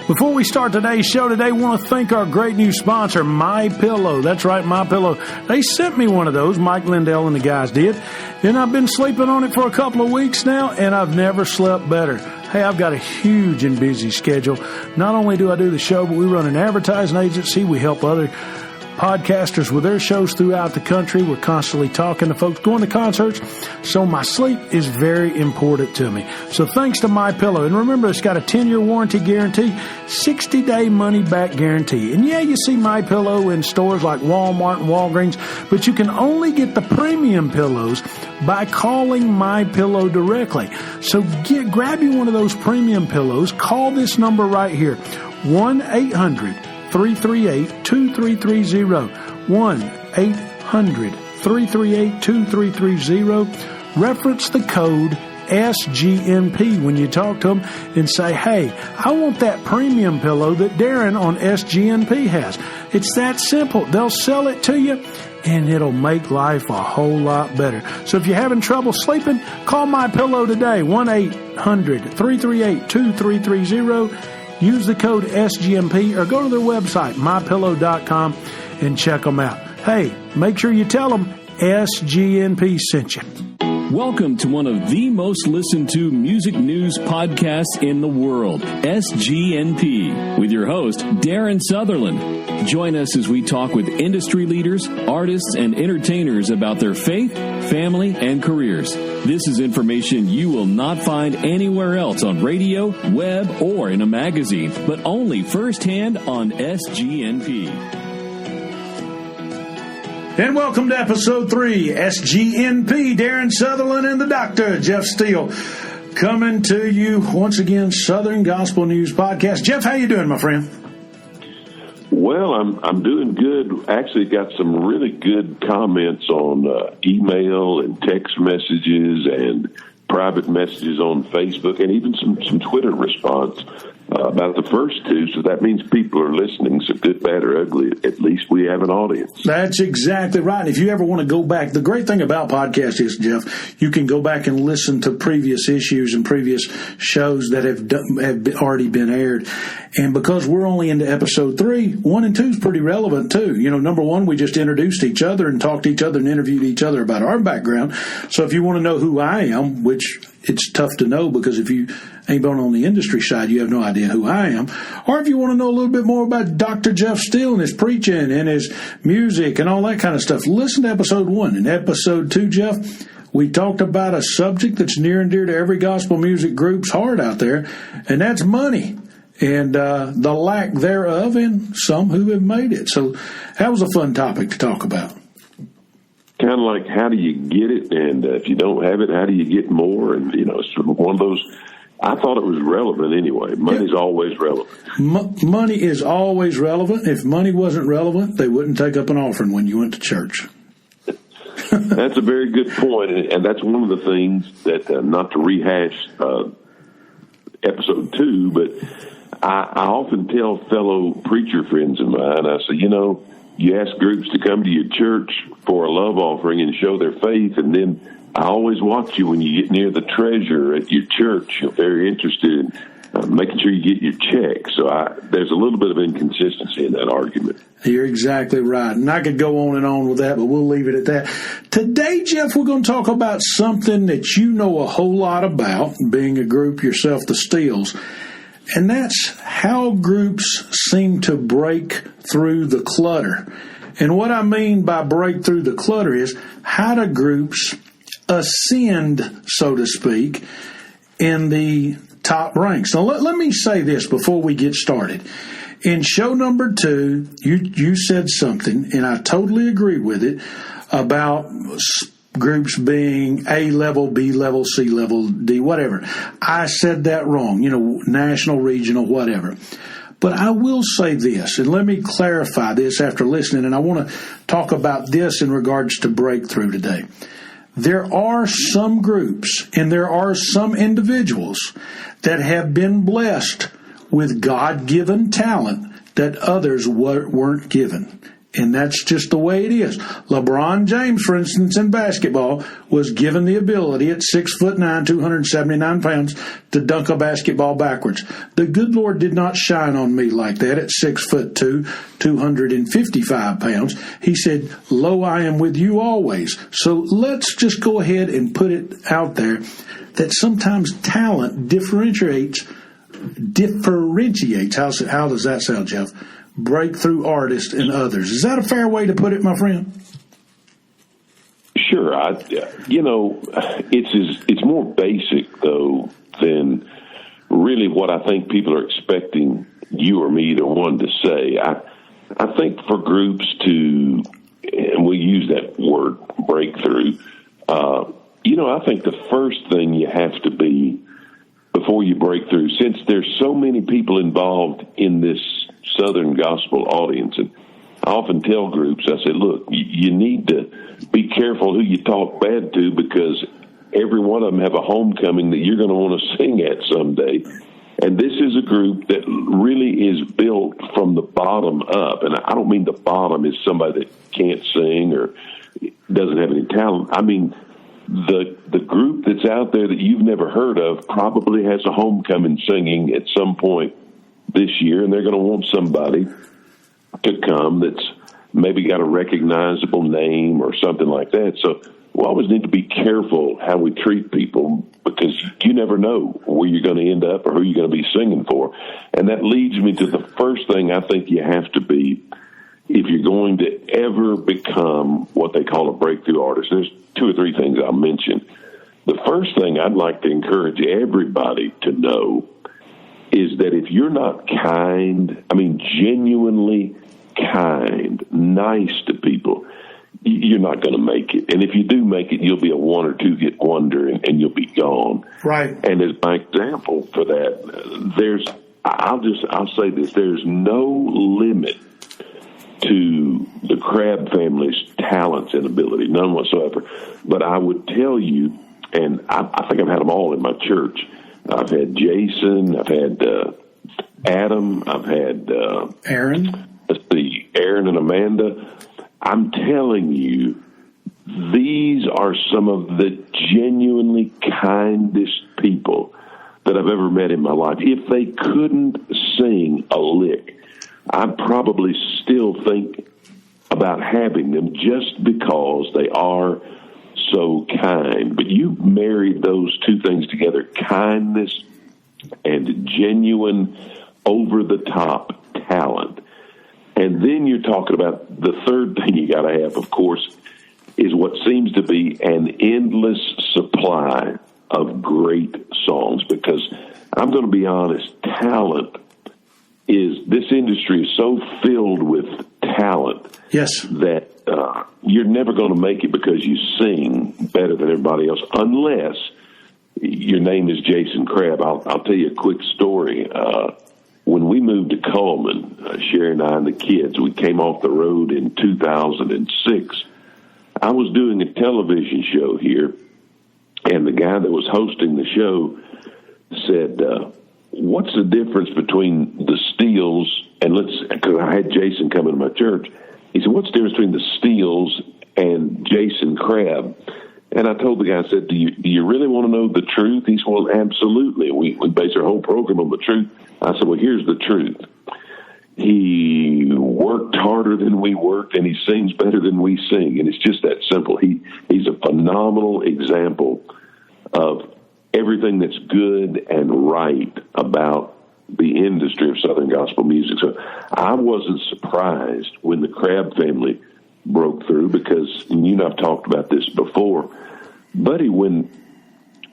Before we start today's show today, I want to thank our great new sponsor, MyPillow. That's right, MyPillow. They sent me one of those, Mike Lindell and the guys did, and I've been sleeping on it for a couple of weeks now, and I've never slept better. Hey, I've got a huge and busy schedule. Not only do I do the show, but we run an advertising agency. We help other podcasters with their shows throughout the country. We're constantly talking to folks, going to concerts. So my sleep is very important to me. So thanks to MyPillow. And remember, it's got a 10-year warranty guarantee, 60-day money-back guarantee. And yeah, you see MyPillow in stores like Walmart and Walgreens, but you can only get the premium pillows by calling MyPillow directly. So grab you one of those premium pillows. Call this number right here, 1-800-338-2330, 1-800-338-2330. Reference the code SGNP when you talk to them and say, hey, I want that premium pillow that Darren on SGNP has. It's that simple. They'll sell it to you, and it'll make life a whole lot better. So if you're having trouble sleeping, call MyPillow today, 1-800-338-2330. Use the code SGMP or go to their website, mypillow.com, and check them out. Hey, make sure you tell them SGNP sent you. Welcome to one of the most listened to music news podcasts in the world, SGNP, with your host, Darren Sutherland. Join us as we talk with industry leaders, artists, and entertainers about their faith, family, and careers. This is information you will not find anywhere else on radio, web, or in a magazine, but only firsthand on SGNP. And welcome to episode 3, SGNP, Darren Sutherland and the Dr. Jeff Steele, coming to you once again, Southern Gospel News Podcast. Jeff, how you doing, my friend? Well, I'm doing good. Actually, got some really good comments on email and text messages and private messages on Facebook, and even some Twitter response about the first two. So that means people are listening. So good, bad, or ugly, at least we have an audience. That's exactly right. If you ever want to go back, the great thing about podcasts is, Jeff, you can go back and listen to previous issues and previous shows that have already been aired. And because we're only into episode 3, 1 and 2 is pretty relevant too. You know, number 1, we just introduced each other and talked to each other and interviewed each other about our background. So if you want to know who I am, which it's tough to know because if you ain't been on the industry side, you have no idea who I am. Or if you want to know a little bit more about Dr. Jeff Steele and his preaching and his music and all that kind of stuff, listen to episode 1. In episode 2, Jeff, we talked about a subject that's near and dear to every gospel music group's heart out there, and that's money and the lack thereof in some who have made it. So that was a fun topic to talk about. Kind of like, how do you get it? And if you don't have it, how do you get more? And, you know, it's sort of one of those. I thought it was relevant anyway. Money's always relevant. Money is always relevant. If money wasn't relevant, they wouldn't take up an offering when you went to church. That's a very good point. And that's one of the things that, not to rehash episode 2, but I often tell fellow preacher friends of mine, I say, you know, you ask groups to come to your church for a love offering and show their faith, and then I always watch you when you get near the treasure at your church. You're very interested in making sure you get your check. So there's a little bit of inconsistency in that argument. You're exactly right. And I could go on and on with that, but we'll leave it at that. Today, Jeff, we're going to talk about something that you know a whole lot about, being a group yourself, the Steeles. And that's how groups seem to break through the clutter. And what I mean by break through the clutter is how do groups ascend, so to speak, in the top ranks. Now, let me say this before we get started. In show number 2, you said something, and I totally agree with it, about groups being A level, B level, C level, D, whatever. I said that wrong, national, regional, whatever. But I will say this, and let me clarify this after listening, and I want to talk about this in regards to breakthrough today. There are some groups and there are some individuals that have been blessed with God-given talent that others weren't given. And that's just the way it is. LeBron James, for instance, in basketball, was given the ability at 6'9", 279 pounds, to dunk a basketball backwards. The good Lord did not shine on me like that at 6'2", 255 pounds. He said, "Lo, I am with you always." So let's just go ahead and put it out there that sometimes talent differentiates. How does that sound, Jeff? Breakthrough artists and others. Is that a fair way to put it, my friend? Sure. It's more basic, though, than really what I think people are expecting you or me, either one, to say. I think for groups to, and we use that word breakthrough, I think the first thing you have to be before you break through, since there's so many people involved in this Southern gospel audience, and I often tell groups, I say, look, you need to be careful who you talk bad to, because every one of them have a homecoming that you're going to want to sing at someday. And this is a group that really is built from the bottom up. And I don't mean the bottom is somebody that can't sing or doesn't have any talent. I mean, the group that's out there that you've never heard of probably has a homecoming singing at some point this year, and they're going to want somebody to come that's maybe got a recognizable name or something like that. So we always need to be careful how we treat people, because you never know where you're going to end up or who you're going to be singing for. And that leads me to the first thing I think you have to be if you're going to ever become what they call a breakthrough artist. There's 2 or 3 things I'll mention. The first thing I'd like to encourage everybody to know is that if you're not kind, genuinely kind, nice to people, you're not going to make it. And if you do make it, you'll be a 1 or 2 hit wonder, and you'll be gone. Right. And as my example for that, I'll say this: there's no limit to the Crabb family's talents and ability, none whatsoever. But I would tell you, and I think I've had them all in my church. I've had Jason, I've had Adam, I've had Aaron. Let's see, Aaron and Amanda. I'm telling you, these are some of the genuinely kindest people that I've ever met in my life. If they couldn't sing a lick, I'd probably still think about having them, just because they are so kind. But you married those 2 things together, kindness and genuine, over-the-top talent. And then you're talking about the third thing you got to have, of course, is what seems to be an endless supply of great songs. Because I'm going to be honest, talent this industry is so filled with talent. Yes. That you're never going to make it because you sing better than everybody else, unless your name is Jason Crabb. I'll tell you a quick story. When we moved to Coleman, Sherry and I and the kids, we came off the road in 2006. I was doing a television show here, and the guy that was hosting the show said, what's the difference between the Steels and because I had Jason come into my church. He said, what's the difference between the Steels and Jason Crabb? And I told the guy, I said, do you really want to know the truth? He said, well, absolutely. We base our whole program on the truth. I said, well, here's the truth. He worked harder than we worked, and he sings better than we sing. And it's just that simple. He's a phenomenal example of everything that's good and right about the industry of Southern gospel music. So I wasn't surprised when the Crabb family broke through, because, and you and I've talked about this before, buddy, when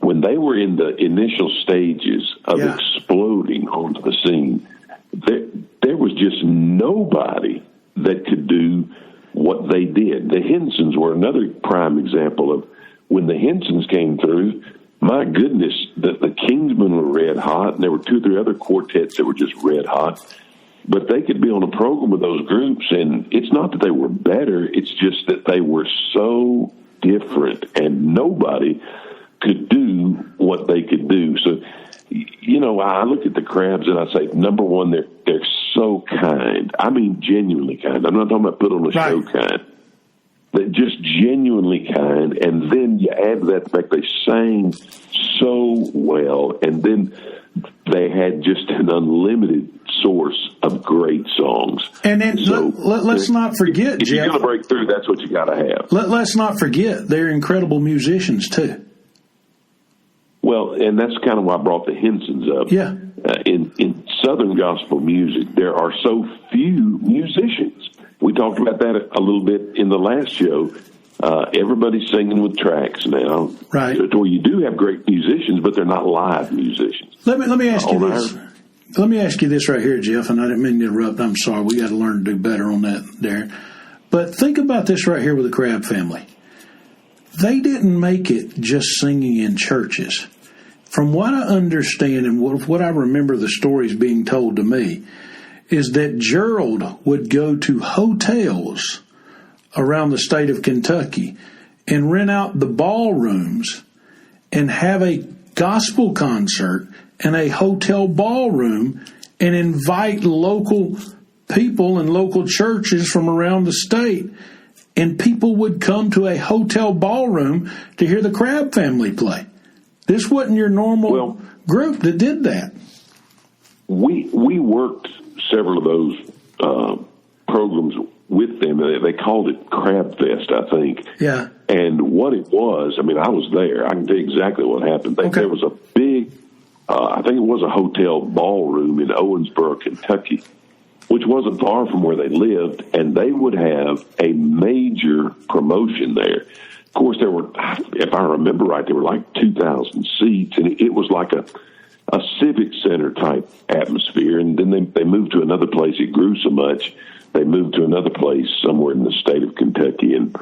they were in the initial stages of exploding onto the scene, there was just nobody that could do what they did. The Hensons were another prime example of when the Hensons came through. My goodness, the Kingsmen were red hot, and there were 2 or 3 other quartets that were just red hot. But they could be on a program with those groups, and it's not that they were better, it's just that they were so different, and nobody could do what they could do. So, I look at the Crabbs and I say, number one, they're so kind. I mean, genuinely kind. I'm not talking about put on a show kind. They're just genuinely kind. And then you add to that the fact they sang so well, and then they had just an unlimited source of great songs. And then let's not forget, if Jeff, you're going to break through, that's what you got to have. Let's not forget, they're incredible musicians too. Well, and that's kind of why I brought the Hensons up. Yeah. In Southern gospel music, there are so few musicians. We talked about that a little bit in the last show. Everybody's singing with tracks now. Right. So where you do have great musicians, but they're not live musicians. Let me ask you this. Let me ask you this right here, Jeff, and I didn't mean to interrupt. I'm sorry. We got to learn to do better on that, Darren. But think about this right here with the Crabb family. They didn't make it just singing in churches. From what I understand and what I remember the stories being told to me, is that Gerald would go to hotels around the state of Kentucky and rent out the ballrooms and have a gospel concert in a hotel ballroom and invite local people and local churches from around the state. And people would come to a hotel ballroom to hear the Crabb family play. This wasn't your normal group that did that. We worked several of those programs with them. They called it Crab Fest, I think. Yeah. And what it was, I mean, I was there. I can tell you exactly what happened. There was a big, I think it was a hotel ballroom in Owensboro, Kentucky, which wasn't far from where they lived, and they would have a major promotion there. Of course, there were, if I remember right, there were like 2,000 seats, and it was like a civic center type atmosphere. And then they moved to another place. It grew so much, they moved to another place somewhere in the state of Kentucky. And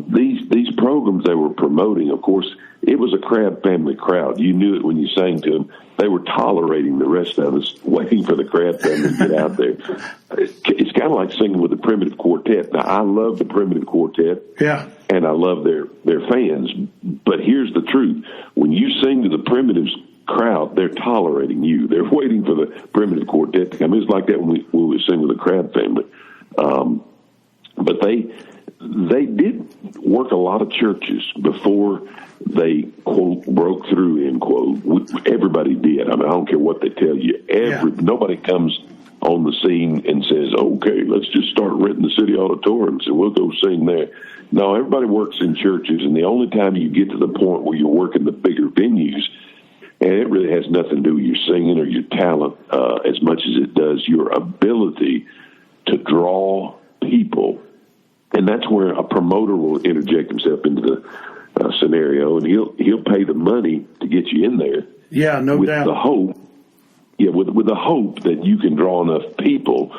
these programs they were promoting, of course, it was a Crabb family crowd. You knew it when you sang to them. They were tolerating the rest of us, waiting for the Crabb family to get out there. It's kind of like singing with the Primitive Quartet. Now, I love the Primitive Quartet. Yeah. And I love their fans. But here's the truth. When you sing to the Primitives crowd, they're tolerating you. They're waiting for the Primitive Quartet to come. It was like that when we sing with the Crabb family. But they did work a lot of churches before they, quote, broke through, end quote. Everybody did. I mean, I don't care what they tell you. Nobody comes on the scene and says, okay, let's just start renting the city auditoriums and we'll go sing there. No, everybody works in churches, and the only time you get to the point where you're working the bigger venues, and it really has nothing to do with your singing or your talent as much as it does your ability to draw people. And that's where a promoter will interject himself into the scenario, and he'll pay the money to get you in there. Yeah, no doubt. With the hope that you can draw enough people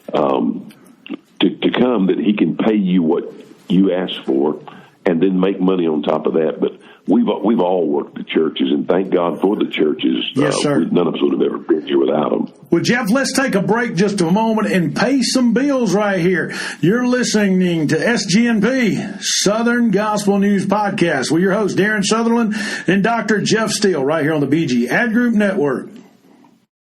to come that he can pay you what you asked for, and then make money on top of that. But we've all worked the churches, and thank God for the churches. Yes, sir. None of us would have ever been here without them. Well, Jeff, let's take a break just a moment and pay some bills right here. You're listening to SGNP, Southern Gospel News Podcast, with your host, Darren Sutherland, and Dr. Jeff Steele, right here on the BG Ad Group Network.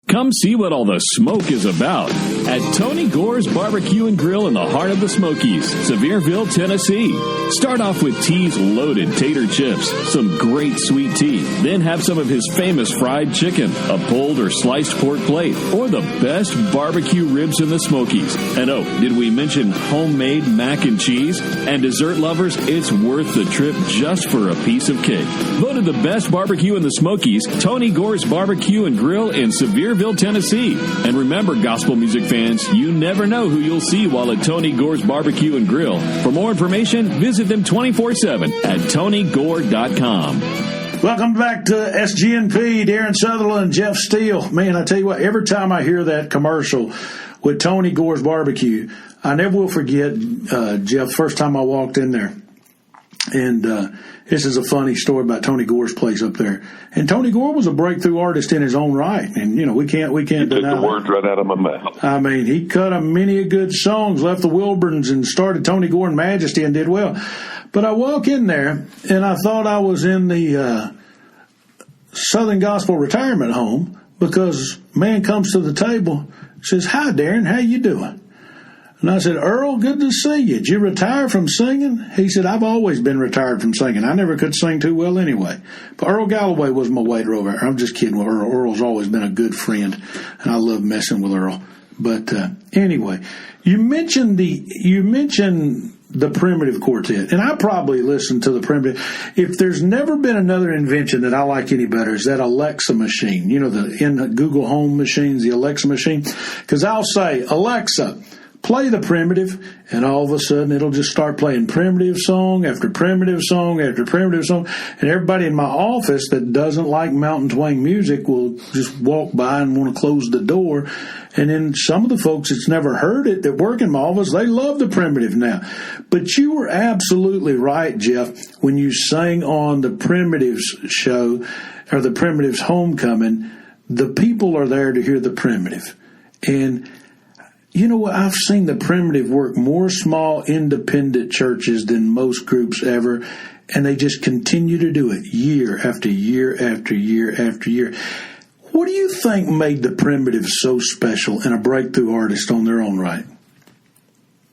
Come see what all the smoke is about at Tony Gore's Barbecue and Grill in the heart of the Smokies, Sevierville, Tennessee. Start off with T's loaded tater chips, some great sweet tea, then have some of his famous fried chicken, a pulled or sliced pork plate, or the best barbecue ribs in the Smokies. And oh, did we mention homemade mac and cheese? And dessert lovers, it's worth the trip just for a piece of cake. Voted the best barbecue in the Smokies, Tony Gore's Barbecue and Grill in Sevierville, Tennessee. And remember, gospel music fans, you never know who you'll see while at Tony Gore's Barbecue and Grill. For more information, visit them 24/7 at TonyGore.com. Welcome back to SGNP, Darren Sutherland, Jeff Steele. Man, I tell you what, every time I hear that commercial with Tony Gore's Barbecue, I never will forget, Jeff, first time I walked in there. And this is a funny story about Tony Gore's place up there. And Tony Gore was a breakthrough artist in his own right. And, you know, we can't deny the words right out of my mouth. I mean, he cut a many good songs, left the Wilburns and started Tony Gore and Majesty and did well. But I walk in there and I thought I was in the Southern Gospel Retirement Home because man comes to the table, says, "Hi, Darren, how you doing?" And I said, "Earl, good to see you. Did you retire from singing?" He said, "I've always been retired from singing. I never could sing too well anyway." But Earl Galloway was my waiter over there. I'm just kidding with Earl. Earl's always been a good friend, and I love messing with Earl. But anyway, you mentioned the primitive quartet, and I probably listened to the primitive. If there's never been another invention that I like any better, is that Alexa machine. You know, in the Google Home machines, the Alexa machine. Because I'll say, "Alexa, play the primitive," and all of a sudden it'll just start playing primitive song after primitive song after primitive song, and everybody in my office that doesn't like mountain twang music will just walk by and want to close the door. And then some of the folks that's never heard it that work in my office, they love the primitive now. But you were absolutely right, Jeff, when you sang on the Primitives show or the Primitives Homecoming. The people are there to hear the primitive. And you know what? I've seen the primitive work more small independent churches than most groups ever, and they just continue to do it year after year after year after year. What do you think made the primitive so special and a breakthrough artist on their own right?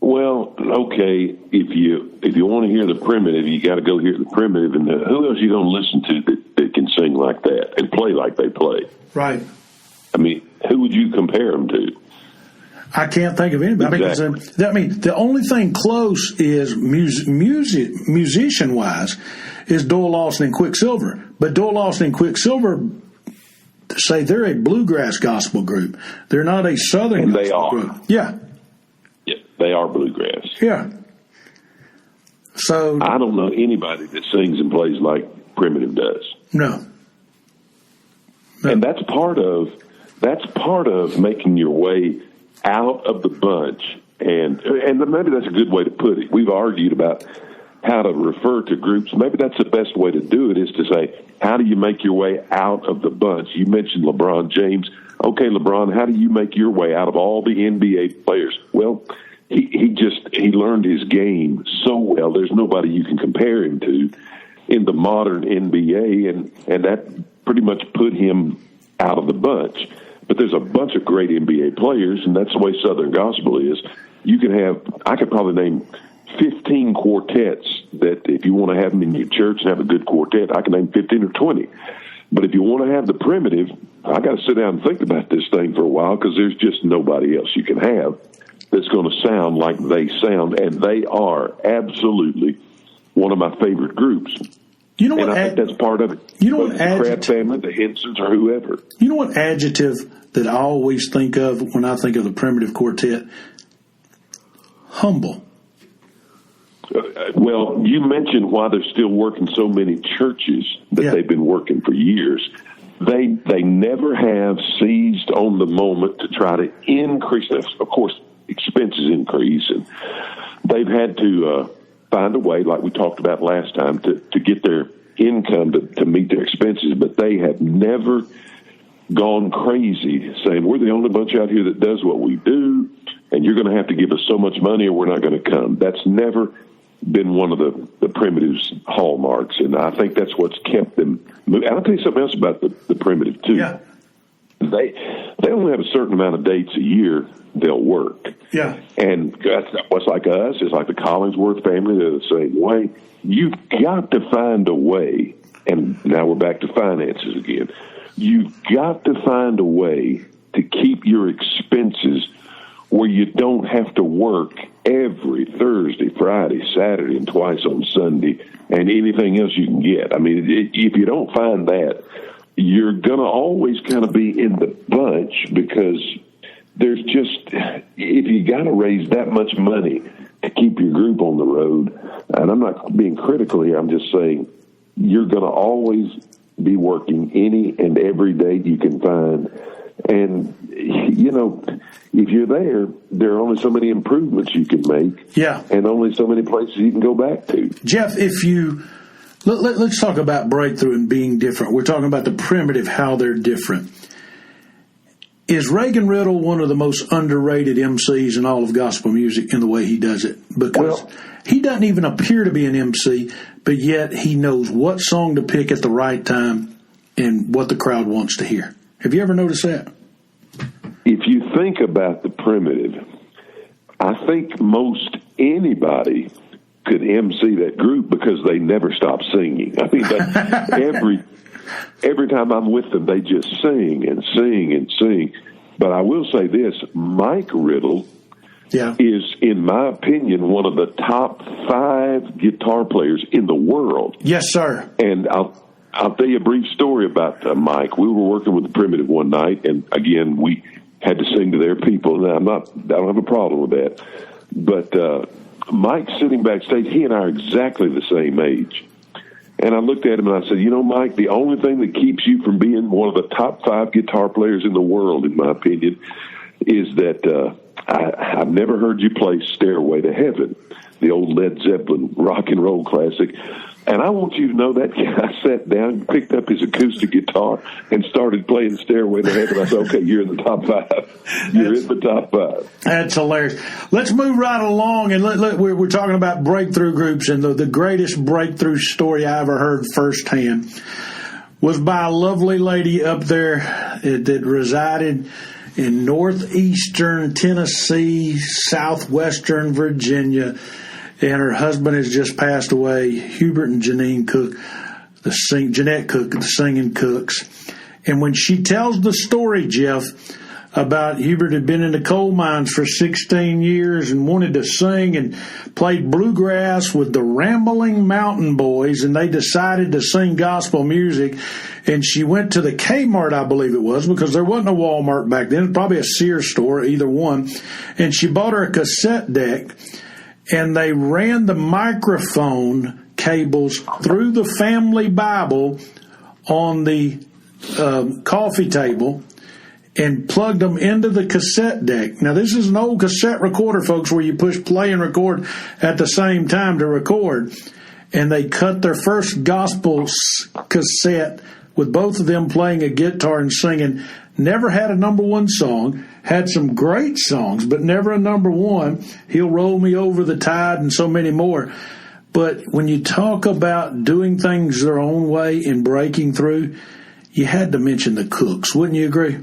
Well, okay, if you want to hear the primitive, you got to go hear the primitive, and who else are you going to listen to that can sing like that and play like they play? Right. I mean, who would you compare them to? I can't think of anybody. Exactly. I mean, the only thing close is musician-wise is Doyle Lawson and Quicksilver. But Doyle Lawson and Quicksilver say they're a bluegrass gospel group. They're not a Southern gospel group. Yeah. Yeah, they are bluegrass. Yeah. So I don't know anybody that sings and plays like Primitive does. No. And that's part of making your way out of the bunch, and maybe that's a good way to put it. We've argued about how to refer to groups. Maybe that's the best way to do it, is to say, how do you make your way out of the bunch? You mentioned LeBron James. Okay, LeBron, how do you make your way out of all the NBA players? Well, he learned his game so well. There's nobody you can compare him to in the modern NBA, and that pretty much put him out of the bunch. But there's a bunch of great NBA players, and that's the way Southern Gospel is. I could probably name 15 quartets that if you want to have them in your church and have a good quartet, I can name 15 or 20. But if you want to have the primitive, I got to sit down and think about this thing for a while, because there's just nobody else you can have that's going to sound like they sound, and they are absolutely one of my favorite groups. You know what? And I think that's part of it. You know what? The Pratt family, the Hensons, or whoever. You know what adjective that I always think of when I think of the primitive quartet? Humble. Well, you mentioned why they're still working so many churches that they've been working for years. They never have seized on the moment to try to increase. Of course, expenses increase, and they've had to find a way, like we talked about last time, to get their income to meet their expenses. But they have never gone crazy saying, we're the only bunch out here that does what we do, and you're going to have to give us so much money or we're not going to come. That's never been one of the Primitives' hallmarks, and I think that's what's kept them moving. I'll tell you something else about the Primitive, too. Yeah. They only have a certain amount of dates a year they'll work. Yeah. And that's what's like us. It's like the Collingsworth family. They're the same way. You've got to find a way, and now we're back to finances again. You've got to find a way to keep your expenses where you don't have to work every Thursday, Friday, Saturday, and twice on Sunday, and anything else you can get. I mean, if you don't find that, you're going to always kind of be in the bunch, because there's just, if you got to raise that much money to keep your group on the road, and I'm not being critical here, I'm just saying you're going to always be working any and every day you can find. And, you know, if you're there are only so many improvements you can make. Yeah. And only so many places you can go back to. Jeff, let's talk about breakthrough and being different. We're talking about the primitive, how they're different. Is Reagan Riddle one of the most underrated MCs in all of gospel music in the way he does it? Because he doesn't even appear to be an MC, but yet he knows what song to pick at the right time. in what the crowd wants to hear. Have you ever noticed that? If you think about the Primitive, I think most anybody could MC that group because they never stop singing. I mean, every time I'm with them, they just sing and sing and sing. But I will say this, Mike Riddle is, in my opinion, one of the top 5 guitar players in the world. Yes, sir. And I'll tell you a brief story about Mike. We were working with the Primitive one night, and again, we had to sing to their people. Now, I don't have a problem with that. But Mike's sitting backstage. He and I are exactly the same age. And I looked at him and I said, Mike, the only thing that keeps you from being one of the top 5 guitar players in the world, in my opinion, is that I've never heard you play Stairway to Heaven, the old Led Zeppelin rock and roll classic. And I want you to know that guy sat down, picked up his acoustic guitar, and started playing Stairway to Heaven. I said, okay, you're in the top 5. You're in the top 5. That's hilarious. Let's move right along. And we're talking about breakthrough groups, and the greatest breakthrough story I ever heard firsthand was by a lovely lady up there that resided in northeastern Tennessee, southwestern Virginia. And her husband has just passed away, Hubert and Jeanette Cook, the singing cooks. And when she tells the story, Jeff, about Hubert had been in the coal mines for 16 years and wanted to sing and played bluegrass with the Rambling Mountain Boys, and they decided to sing gospel music. And she went to the Kmart, I believe it was, because there wasn't a Walmart back then, probably a Sears store, either one. And she bought her a cassette deck. And they ran the microphone cables through the family Bible on the coffee table and plugged them into the cassette deck. Now, this is an old cassette recorder, folks, where you push play and record at the same time to record. And they cut their first gospel cassette with both of them playing a guitar and singing. Never had a number 1 song. Had some great songs, but never a number 1. He'll Roll Me Over the Tide and so many more. But when you talk about doing things their own way and breaking through, you had to mention the Cooks. Wouldn't you agree?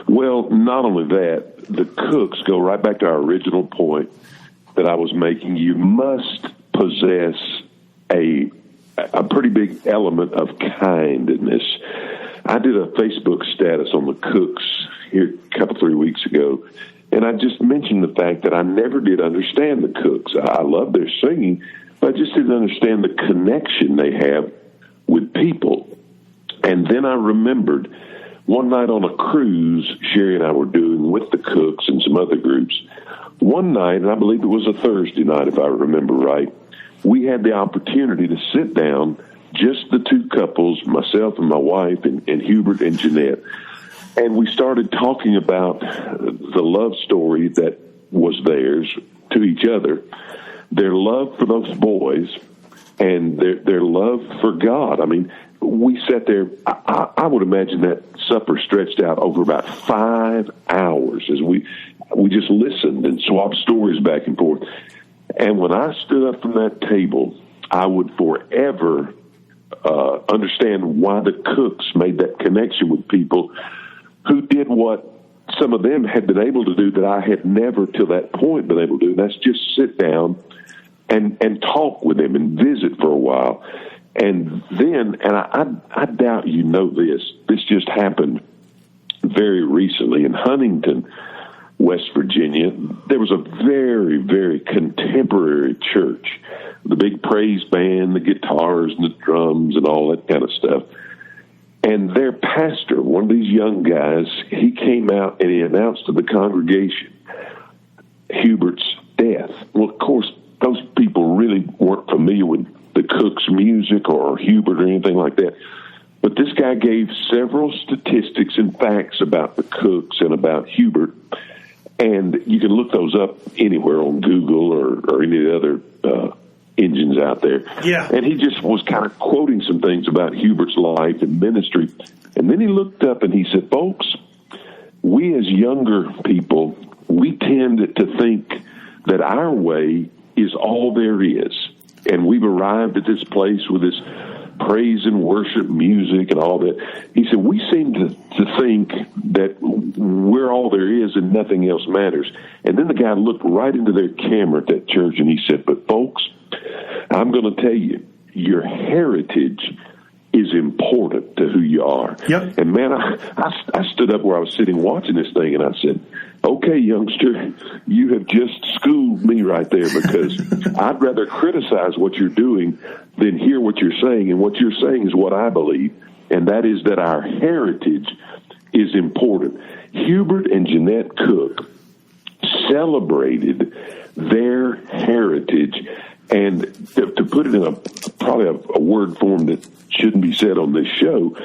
Well, not only that, the Cooks go right back to our original point that I was making. You must possess a pretty big element of kindness. I did a Facebook status on the Cooks here a couple, 3 weeks ago, and I just mentioned the fact that I never did understand the Cooks. I love their singing, but I just didn't understand the connection they have with people. And then I remembered one night on a cruise Sherry and I were doing with the Cooks and some other groups. One night, and I believe it was a Thursday night if I remember right, we had the opportunity to sit down, just the 2 couples, myself and my wife and Hubert and Jeanette, and we started talking about the love story that was theirs to each other, their love for those boys, and their love for God. I mean, we sat there, I would imagine that supper stretched out over about 5 hours as we just listened and swapped stories back and forth. And when I stood up from that table, I would forever understand why the Cooks made that connection with people who did what some of them had been able to do that I had never till that point been able to do. And that's just sit down and talk with them and visit for a while. And then, and I doubt you know this just happened very recently in Huntington, West Virginia. There was a very, very contemporary church, the big praise band, the guitars and the drums and all that kind of stuff. And their pastor, one of these young guys, he came out and he announced to the congregation Hubert's death. Well, of course, those people really weren't familiar with the Cooks' music or Hubert or anything like that. But this guy gave several statistics and facts about the Cooks and about Hubert. And you can look those up anywhere on Google or any of the other engines out there. Yeah. And he just was kind of quoting some things about Hubert's life and ministry. And then he looked up and he said, folks, we as younger people, we tend to think that our way is all there is. And we've arrived at this place with this praise and worship music and all that. He said, we seem to think that we're all there is and nothing else matters. And then the guy looked right into their camera at that church and he said, but folks, I'm going to tell you, your heritage is important to who you are. Yep. And man, I stood up where I was sitting watching this thing and I said, okay, youngster, you have just schooled me right there, because I'd rather criticize what you're doing than hear what you're saying. And what you're saying is what I believe, and that is that our heritage is important. Hubert and Jeanette Cook celebrated their heritage, and to put it in probably a word form that shouldn't be said on this show,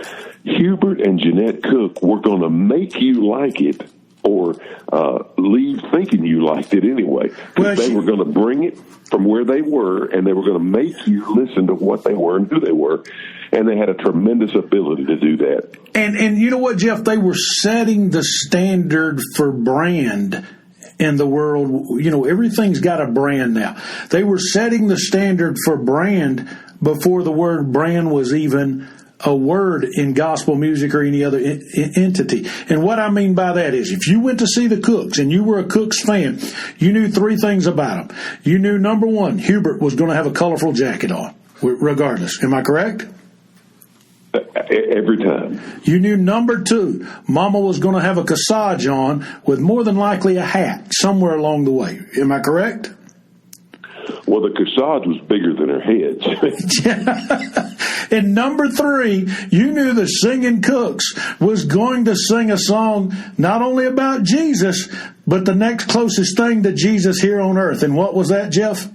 Hubert and Jeanette Cook were going to make you like it, or leave thinking you liked it anyway. Because they were going to bring it from where they were, and they were going to make you listen to what they were and who they were. And they had a tremendous ability to do that. And you know what, Jeff? They were setting the standard for brand in the world. You know, everything's got a brand now. They were setting the standard for brand before the word brand was even a word in gospel music or any other entity. And what I mean by that is, if you went to see the Cooks and you were a Cooks fan, you knew three things about them. You knew, number one, Hubert was going to have a colorful jacket on, regardless. Am I correct? Every time. You knew, number two, Mama was going to have a corsage on with more than likely a hat somewhere along the way. Am I correct? Well, the corsage was bigger than her head. And number three, you knew the Singing Cooks was going to sing a song not only about Jesus, but the next closest thing to Jesus here on earth. And what was that, Jeff?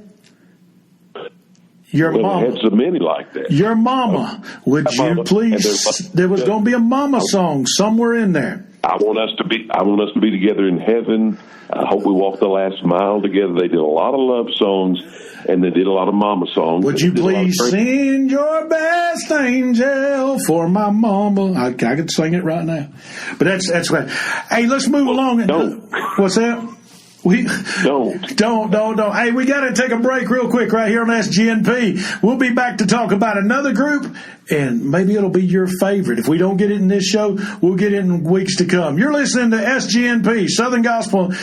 Your mama. Had so many like that. Your mama. Would you please? There was going to be a mama song somewhere in there. I want us to be together in heaven. I hope we walk the last mile together. They did a lot of love songs, and they did a lot of mama songs. Would you please send your best angel for my mama? I could sing it right now, but that's what. Hey, let's move along. Don't. What's that? Don't. Hey, we got to take a break real quick right here on SGNP. We'll be back to talk about another group, and maybe it'll be your favorite. If we don't get it in this show, we'll get it in weeks to come. You're listening to SGNP, Southern Gospel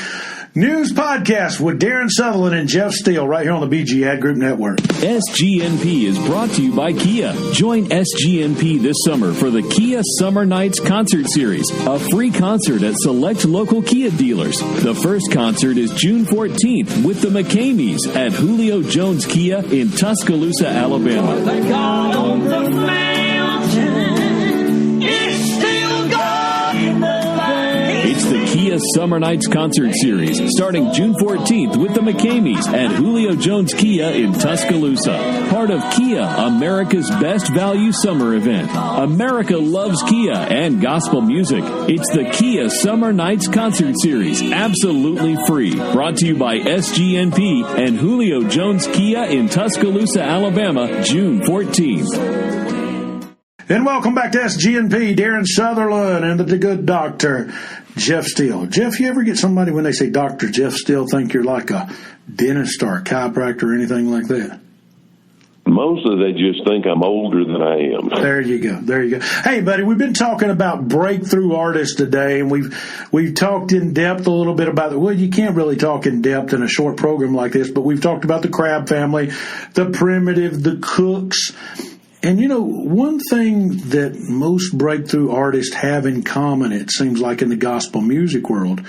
News Podcast with Darren Sutherland and Jeff Steele right here on the BG Ad Group Network. SGNP is brought to you by Kia. Join SGNP this summer for the Kia Summer Nights Concert Series, a free concert at select local Kia dealers. The first concert is June 14th with the McCameys at Julio Jones Kia in Tuscaloosa, Alabama. The God on the mountain is still God in the valley. It's the Kia Summer Nights Concert Series, starting June 14th with the McCameys at Julio Jones Kia in Tuscaloosa. Part of Kia, America's best value summer event. America loves Kia and gospel music. It's the Kia Summer Nights Concert Series, absolutely free. Brought to you by SGNP and Julio Jones Kia in Tuscaloosa, Alabama, June 14th. And welcome back to SGNP, Darren Sutherland and the good doctor, Jeff Steele. Jeff, you ever get somebody when they say Dr. Jeff Steele think you're like a dentist or a chiropractor or anything like that? Mostly they just think I'm older than I am. There you go. Hey, buddy, we've been talking about breakthrough artists today, and we've talked in depth a little bit about well, you can't really talk in depth in a short program like this, but we've talked about the Crabb family, the Primitive, the Cooks. And, you know, one thing that most breakthrough artists have in common, it seems like in the gospel music world,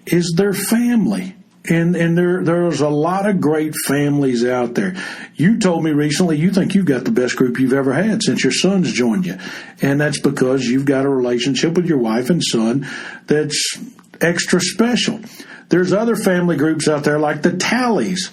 is their family. And there's a lot of great families out there. You told me recently you think you've got the best group you've ever had since your son's joined you. And that's because you've got a relationship with your wife and son that's extra special. There's other family groups out there like the Tallies.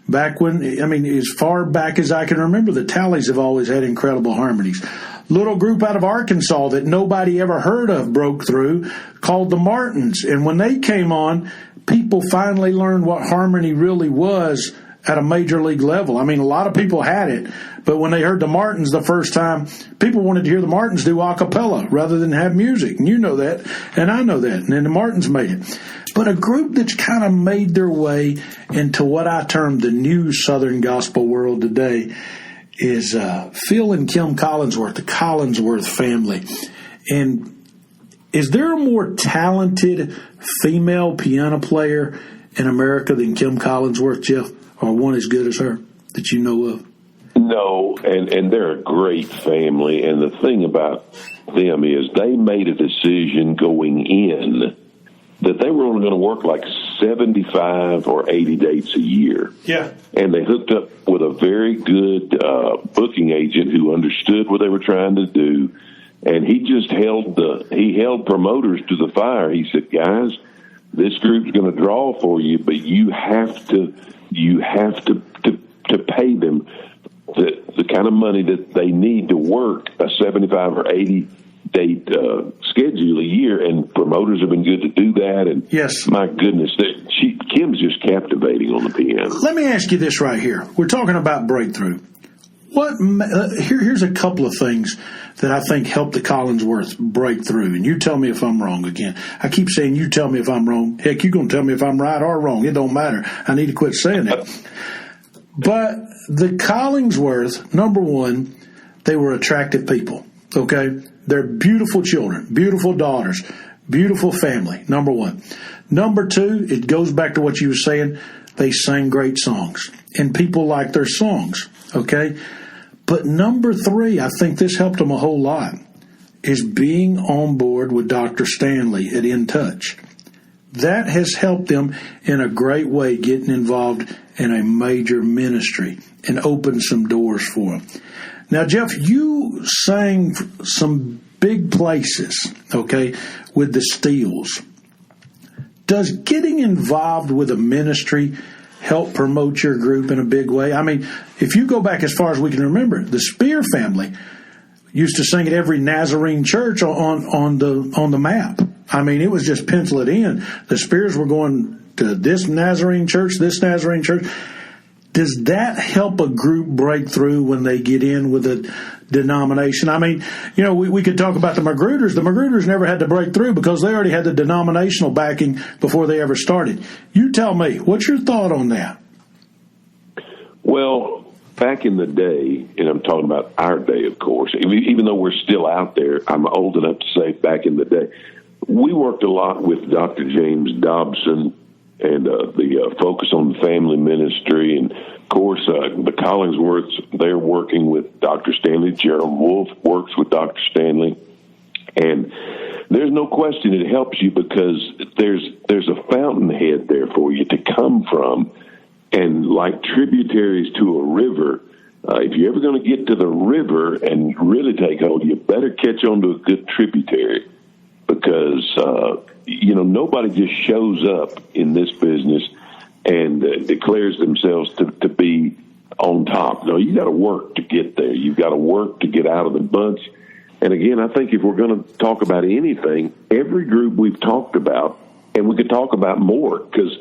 Back when, as far back as I can remember, the Tallies have always had incredible harmonies. Little group out of Arkansas that nobody ever heard of broke through called the Martins. And when they came on, people finally learned what harmony really was at a major league level. A lot of people had it, but when they heard the Martins the first time, people wanted to hear the Martins do a cappella rather than have music. And you know that, and I know that, and then the Martins made it. But a group that's kind of made their way into what I term the new Southern gospel world today is Phil and Kim Collinsworth, the Collinsworth family. And is there a more talented female piano player in America than Kim Collinsworth, Jeff, or one as good as her that you know of? No, and they're a great family. And the thing about them is they made a decision going in that they were only going to work like 75 or 80 dates a year. Yeah. And they hooked up with a very good booking agent who understood what they were trying to do. And he just held promoters to the fire. He said, guys, this group's going to draw for you, but you have to pay them the kind of money that they need to work a 75 or 80 date schedule a year, and promoters have been good to do that. And yes, my goodness, Kim's just captivating on the piano. Let me ask you this right here. We're talking about breakthrough. Here's a couple of things that I think helped the Collinsworth break through, and you tell me if I'm wrong again. I keep saying you tell me if I'm wrong. Heck, you're going to tell me if I'm right or wrong. It don't matter. I need to quit saying that. But the Collinsworth, number one, they were attractive people, okay? They're beautiful children, beautiful daughters, beautiful family, number one. Number two, it goes back to what you were saying, they sang great songs, and people like their songs, okay? But number three, I think this helped them a whole lot, is being on board with Dr. Stanley at In Touch. That has helped them in a great way getting involved in a major ministry and opened some doors for them. Now, Jeff, you sang some big places, okay, with the Steels. Does getting involved with a ministry help promote your group in a big way? I mean, if you go back as far as we can remember, the Spear family used to sing at every Nazarene church on the map. I mean, it was just pencil it in. The Spears were going to this Nazarene church, this Nazarene church. Does that help a group break through when they get in with a denomination? I mean, you know, we could talk about the Magruders. The Magruders never had to break through because they already had the denominational backing before they ever started. You tell me, what's your thought on that? Well, back in the day, and I'm talking about our day, of course, even though we're still out there, I'm old enough to say back in the day, we worked a lot with Dr. James Dobson and the focus on family ministry. And, of course, the Collinsworths, they're working with Dr. Stanley. Gerald Wolfe works with Dr. Stanley. And there's no question it helps you because there's a fountainhead there for you to come from. And like tributaries to a river, if you're ever going to get to the river and really take hold, you better catch on to a good tributary because, nobody just shows up in this business and declares themselves to be on top. No, you got to work to get there. You've got to work to get out of the bunch. And again, I think if we're going to talk about anything, every group we've talked about, and we could talk about more because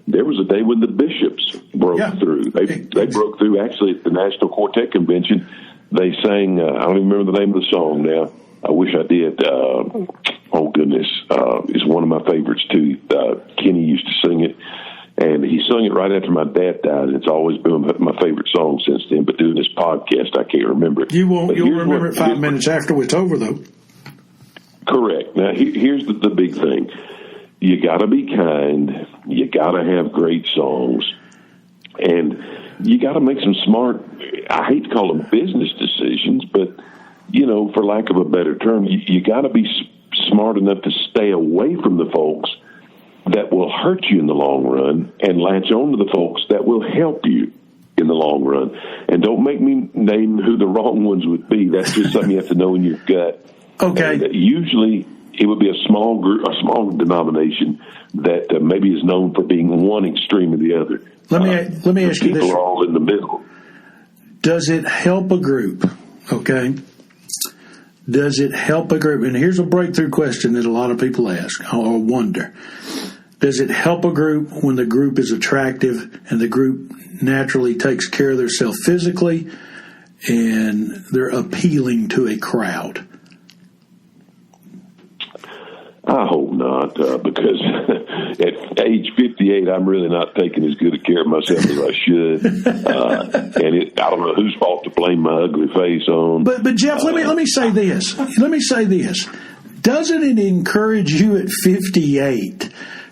there was a day when the Bishops broke through. They broke through actually at the National Quartet Convention. They sang, I don't even remember the name of the song now. I wish I did. Oh, goodness. It's one of my favorites, too. Kenny used to sing it, and he sung it right after my dad died. It's always been my favorite song since then, but doing this podcast, I can't remember it. You'll remember it 5 minutes after it's over, though. Correct. Now, here's the big thing. You got to be kind. You got to have great songs. And you got to make some smart, I hate to call them business decisions, but, for lack of a better term, you got to be smart enough to stay away from the folks that will hurt you in the long run and latch on to the folks that will help you in the long run. And don't make me name who the wrong ones would be. That's just something you have to know in your gut. Okay. And usually it would be a small group, a small denomination that maybe is known for being one extreme or the other. Let me ask you this. People are all in the middle. Does it help a group? Okay. Does it help a group? And here's a breakthrough question that a lot of people ask or wonder. Does it help a group when the group is attractive and the group naturally takes care of themselves physically and they're appealing to a crowd? I hope not, because at age 58, I'm really not taking as good a care of myself as I should. And I don't know whose fault to blame my ugly face on. But Jeff, let me say this. Let me say this. Doesn't it encourage you at 58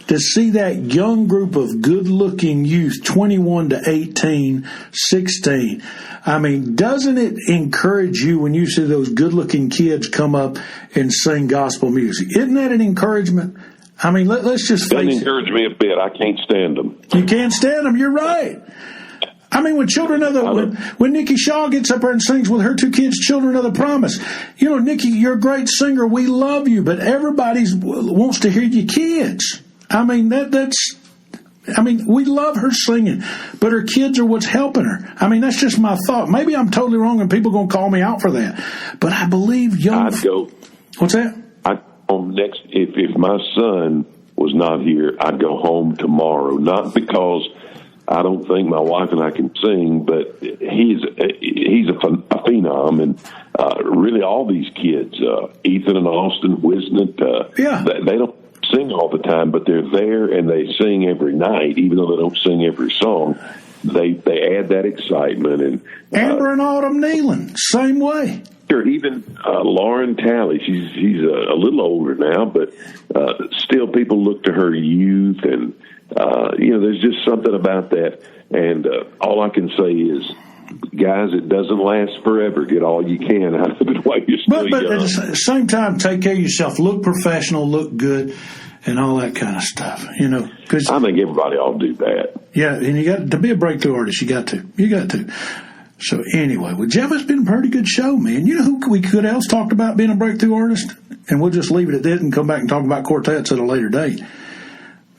to see that young group of good-looking youth, 21 to 18, 16? I mean, doesn't it encourage you when you see those good-looking kids come up and sing gospel music? Isn't that an encouragement? I mean, let's just face it. Doesn't encourage me a bit. I can't stand them. You can't stand them. You're right. I mean, when Children of the when Nikki Shaw gets up there and sings with her two kids, Children of the Promise, you know, Nikki, you're a great singer. We love you, but everybody wants to hear your kids. I mean, we love her singing, but her kids are what's helping her. I mean, that's just my thought. Maybe I'm totally wrong, and people are going to call me out for that. But I believe young. I'd go. What's that? I'd go home next. If my son was not here, I'd go home tomorrow. Not because I don't think my wife and I can sing, but he's a phenom, and really all these kids, Ethan and Austin, Wisnant, they don't sing all the time, but they're there and they sing every night, even though they don't sing every song. They add that excitement. And Amber and Autumn Nealon, same way. Sure, even Lauren Talley, she's a little older now, but still people look to her youth, and there's just something about that. And all I can say is, guys, it doesn't last forever. Get all you can out of it while you're still young. But at the same time, take care of yourself. Look professional, look good, and all that kind of stuff. You know, cause, I think everybody ought to do that. Yeah, and you got to be a breakthrough artist. You got to. So anyway, well, Jeff, it's been a pretty good show, man. You know who we could else talked about being a breakthrough artist? And we'll just leave it at that and come back and talk about quartets at a later date.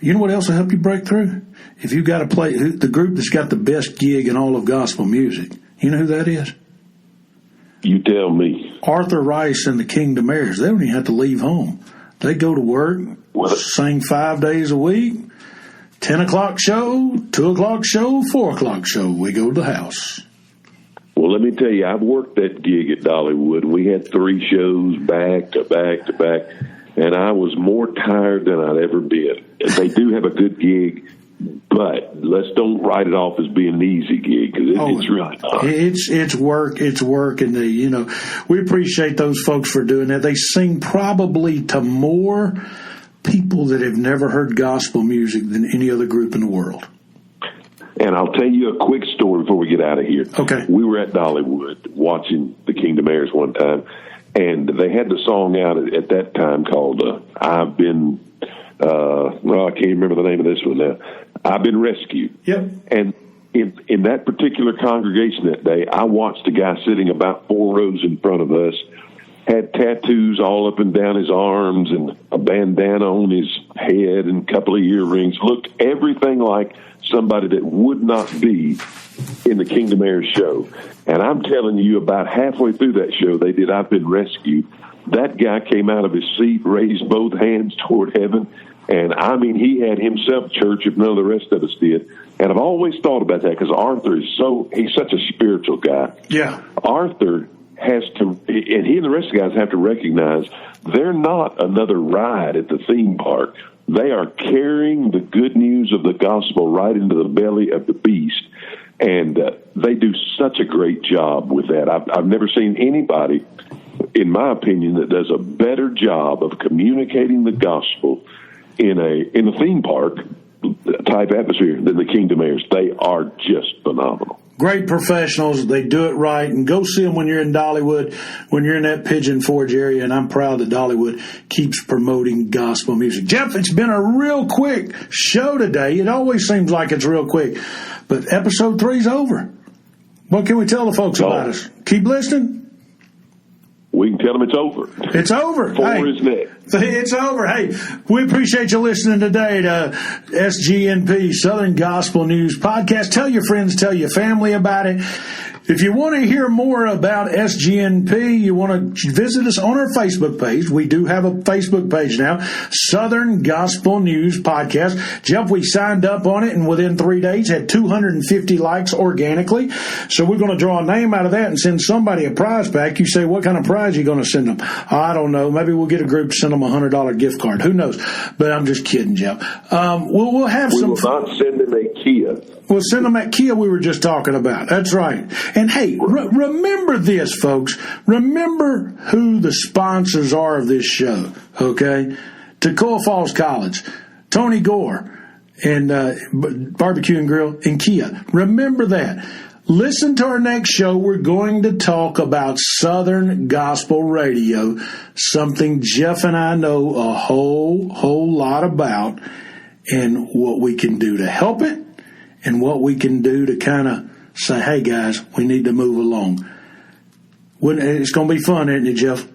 You know what else will help you break through? If you've got to play the group that's got the best gig in all of gospel music. You know who that is? You tell me. Arthur Rice and the Kingdom Heirs. They don't even have to leave home. They go to work, sing 5 days a week, 10 o'clock show, 2 o'clock show, 4 o'clock show. We go to the house. Well, let me tell you, I've worked that gig at Dollywood. We had 3 shows back to back to back, and I was more tired than I'd ever been. They do have a good gig, but let's don't write it off as being an easy gig, because it's really not. It's work, and we appreciate those folks for doing that. They sing probably to more people that have never heard gospel music than any other group in the world. And I'll tell you a quick story before we get out of here. Okay. We were at Dollywood watching the Kingdom Heirs one time, and they had the song out at that time called I've Been, I can't remember the name of this one now. I've Been Rescued. Yep. And in that particular congregation that day, I watched a guy sitting about 4 rows in front of us, had tattoos all up and down his arms and a bandana on his head and a couple of earrings, looked everything like somebody that would not be in the Kingdom Heirs show. And I'm telling you, about halfway through that show, they did I've Been Rescued. That guy came out of his seat, raised both hands toward heaven, and I mean, he had himself church if none of the rest of us did. And I've always thought about that, because Arthur he's such a spiritual guy. Yeah. Arthur has to, and he and the rest of the guys have to recognize they're not another ride at the theme park. They are carrying the good news of the gospel right into the belly of the beast, and they do such a great job with that. I've never seen anybody, in my opinion, that does a better job of communicating the gospel in a theme park type atmosphere than the Kingdom Heirs. They are just phenomenal. Great professionals. They do it right. And go see them when you're in Dollywood, when you're in that Pigeon Forge area. And I'm proud that Dollywood keeps promoting gospel music. Jeff, it's been a real quick show today. It always seems like it's real quick. But episode 3's over. What can we tell the folks about us? Keep listening. We can tell them it's over. It's over. 4 is next. It's over. Hey, we appreciate you listening today to SGNP, Southern Gospel News Podcast. Tell your friends, tell your family about it. If you want to hear more about SGNP, you want to visit us on our Facebook page. We do have a Facebook page now, Southern Gospel News Podcast. Jeff, we signed up on it, and within 3 days had 250 likes organically. So we're going to draw a name out of that and send somebody a prize pack. You say, what kind of prize are you going to send them? I don't know. Maybe we'll get a group to send them a $100 gift card. Who knows? But I'm just kidding, Jeff. We'll have some. We will not send them a Kia. We'll send them that Kia we were just talking about. That's right. And hey, remember this, folks. Remember who the sponsors are of this show, okay? Toccoa Falls College, Tony Gore, and Barbecue and Grill, and Kia. Remember that. Listen to our next show. We're going to talk about Southern Gospel Radio, something Jeff and I know a whole lot about, and what we can do to help it, and what we can do to kind of say, hey, guys, we need to move along. It's going to be fun, isn't it, Jeff?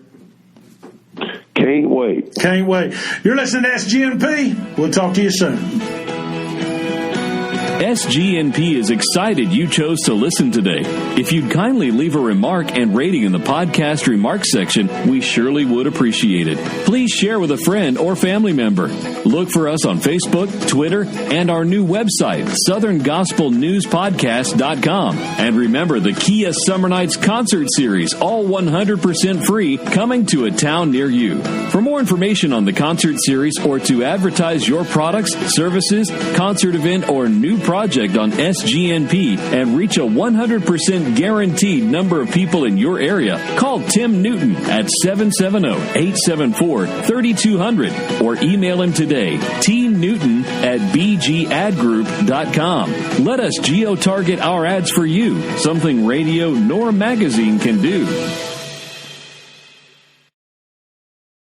Can't wait. Can't wait. You're listening to SGNP. We'll talk to you soon. SGNP is excited you chose to listen today. If you'd kindly leave a remark and rating in the podcast remarks section, we surely would appreciate it. Please share with a friend or family member. Look for us on Facebook, Twitter, and our new website, SouthernGospelNewsPodcast.com. And remember the Kia Summer Nights concert series, all 100% free, coming to a town near you. For more information on the concert series or to advertise your products, services, concert event, or new project on SGNP and reach a 100% guaranteed number of people in your area, call Tim Newton at 770-874-3200 or email him today, tnewton@bgadgroup.com. Let us geo-target our ads for you, something radio nor magazine can do.